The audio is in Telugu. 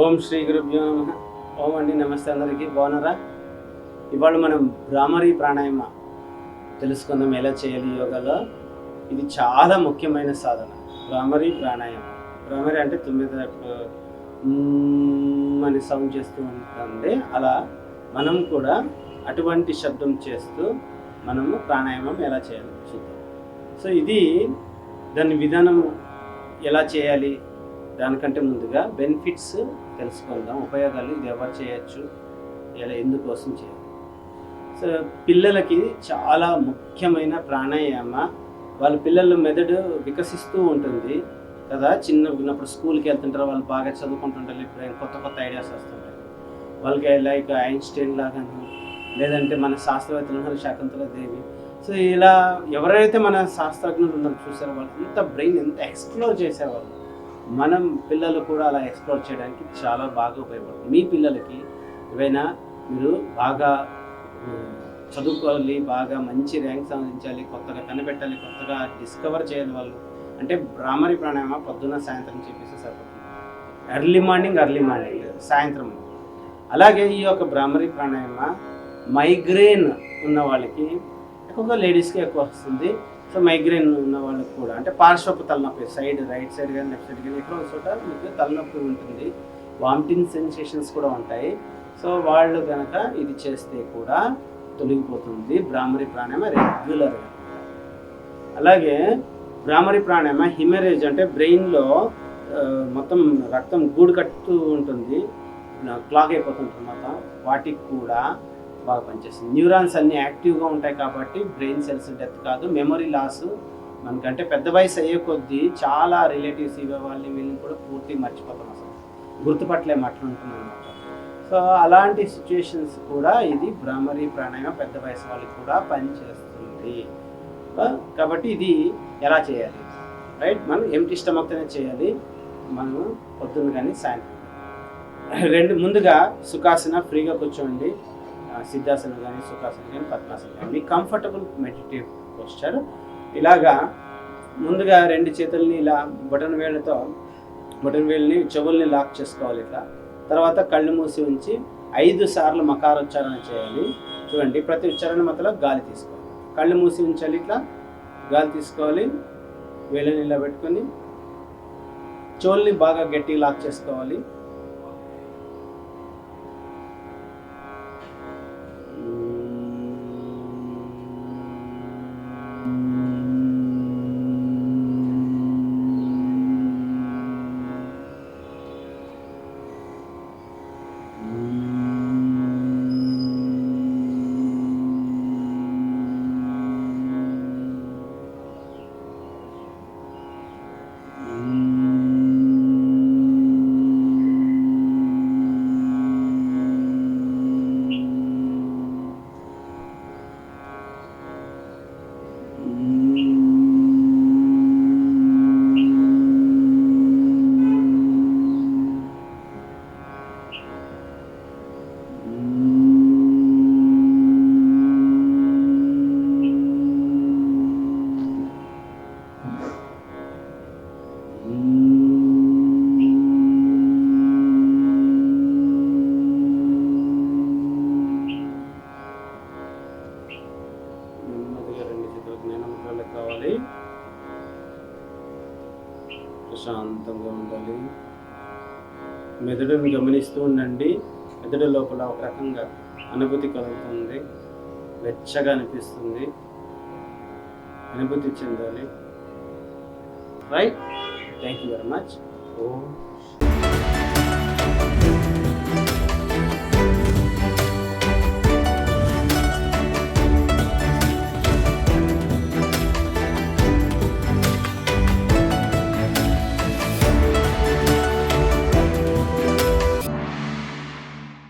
ఓం శ్రీ గురుభ్యో నమః. ఓం అండి, నమస్తే అందరికీ. బాగున్నారా? ఇవాళ మనం భ్రామరీ ప్రాణాయామ తెలుసుకుందాం, ఎలా చేయాలి యోగాలో. ఇది చాలా ముఖ్యమైన సాధన, భ్రామరీ ప్రాణాయామం. భ్రామరీ అంటే తొమ్మిది అని సౌండ్ చేస్తూ ఉంటుంది. అలా మనం కూడా అటువంటి శబ్దం చేస్తూ మనము ప్రాణాయామం ఎలా చేయాలి చూద్దాం. సో ఇది దాని విధానం ఎలా చేయాలి, దానికంటే ముందుగా బెనిఫిట్స్ తెలుసుకుందాం, ఉపయోగాలు. ఇది ఎవరు చేయొచ్చు, ఎలా ఎందుకోసం చేయాలి. సో పిల్లలకి చాలా ముఖ్యమైన ప్రాణాయామ. వాళ్ళ పిల్లల మెదడు వికసిస్తూ ఉంటుంది కదా, చిన్నప్పుడు స్కూల్కి వెళ్తుంటారు, వాళ్ళు బాగా చదువుకుంటుంటారు, ఇప్పుడు కొత్త కొత్త ఐడియాస్ వస్తుంటాయి వాళ్ళకి. లైక్ ఐన్స్టైన్ లాగాను, లేదంటే మన శాస్త్రవేత్తలు ఉన్నారు, శాకుంతల దేవి. సో ఇలా ఎవరైతే మన శాస్త్రజ్ఞులు ఉన్నారో చూసారో, వాళ్ళు ఎంత బ్రెయిన్ ఎంత ఎక్స్ప్లోర్ చేసేవాళ్ళు. మనం పిల్లలు కూడా అలా ఎక్స్ప్లోర్ చేయడానికి చాలా బాగా ఉపయోగపడుతుంది. మీ పిల్లలకి ఏవైనా మీరు బాగా చదువుకోవాలి, బాగా మంచి ర్యాంక్ సాధించాలి, కొత్తగా కనిపెట్టాలి, కొత్తగా డిస్కవర్ చేయాలి వాళ్ళు అంటే భ్రామరీ ప్రాణాయామ పొద్దున్న సాయంత్రం చెప్పేసి సరిపోతుంది. ఎర్లీ మార్నింగ్ సాయంత్రం. అలాగే ఈ యొక్క భ్రామరీ ప్రాణాయామ మైగ్రేన్ ఉన్న వాళ్ళకి, ఎక్కువగా లేడీస్కి ఎక్కువ వస్తుంది. సో మైగ్రేన్ ఉన్న వాళ్ళకి కూడా, అంటే పార్శ్వపు తలనొప్పి, సైడ్ రైట్ సైడ్ కానీ లెఫ్ట్ సైడ్ కానీ ఎక్కడో చోట మీకు తలనొప్పి ఉంటుంది, వామిటింగ్ సెన్సేషన్స్ కూడా ఉంటాయి. సో వాళ్ళు కనుక ఇది చేస్తే కూడా తొలగిపోతుంది భ్రామరీ ప్రాణాయామ రెగ్యులర్గా. అలాగే భ్రామరీ ప్రాణాయామ హిమరేజ్ అంటే బ్రెయిన్లో మొత్తం రక్తం గూడు కట్టుతూ ఉంటుంది, క్లాక్ అయిపోతుంటుంది మొత్తం, వాటికి కూడా బాగా పనిచేస్తుంది. న్యూరాన్స్ అన్నీ యాక్టివ్గా ఉంటాయి కాబట్టి బ్రెయిన్ సెల్స్ డెత్ కాదు, మెమొరీ లాస్. మనకంటే పెద్ద వయసు అయ్యే కొద్దీ చాలా రిలేటివ్స్ వాళ్ళని వీళ్ళని కూడా పూర్తిగా మర్చిపోతాం, అసలు గుర్తుపట్టలేము, అట్లా ఉంటుంది అనమాట. సో అలాంటి సిచ్యుయేషన్స్ కూడా ఇది భ్రామరీ ప్రాణాయామ పెద్ద వయసు వాళ్ళకి కూడా పనిచేస్తుంది. కాబట్టి ఇది ఎలా చేయాలి, రైట్? మనం ఎంటీ స్టమక్తోనే చేయాలి. మనం పొద్దున్న కానీ సాయంత్రం ముందుగా సుఖాసన, ఫ్రీగా కూర్చోండి. సిద్ధాసనం కానీ, సుఖాసనం కానీ, పద్మాసనం కానీ, మీ కంఫర్టబుల్ మెడిటేటివ్ పోస్చర్. ఇలాగా ముందుగా రెండు చేతుల్ని ఇలా బటన్ వేళ్ళని చెవుల్ని లాక్ చేసుకోవాలి ఇట్లా. తర్వాత కళ్ళు మూసి ఉంచి 5 సార్లు మకారోచ్చారణ చేయాలి. చూడండి, ప్రతి ఉచ్చారణ మధ్యలో గాలి తీసుకోవాలి. కళ్ళు మూసి ఉంచాలి, ఇట్లా గాలి తీసుకోవాలి. వేళ్ళని ఇలా పెట్టుకొని చెవుల్ని బాగా గట్టిగా లాక్ చేసుకోవాలి. కావాలి, ప్రశాంతంగా ఉండాలి. మెదడుని గమనిస్తూ ఉండండి. మెదడు లోపల ఒక రకంగా అనుభూతి కలుగుతుంది, వెచ్చగా అనిపిస్తుంది, అనుభూతి చెందాలి. Right? Thank you very much.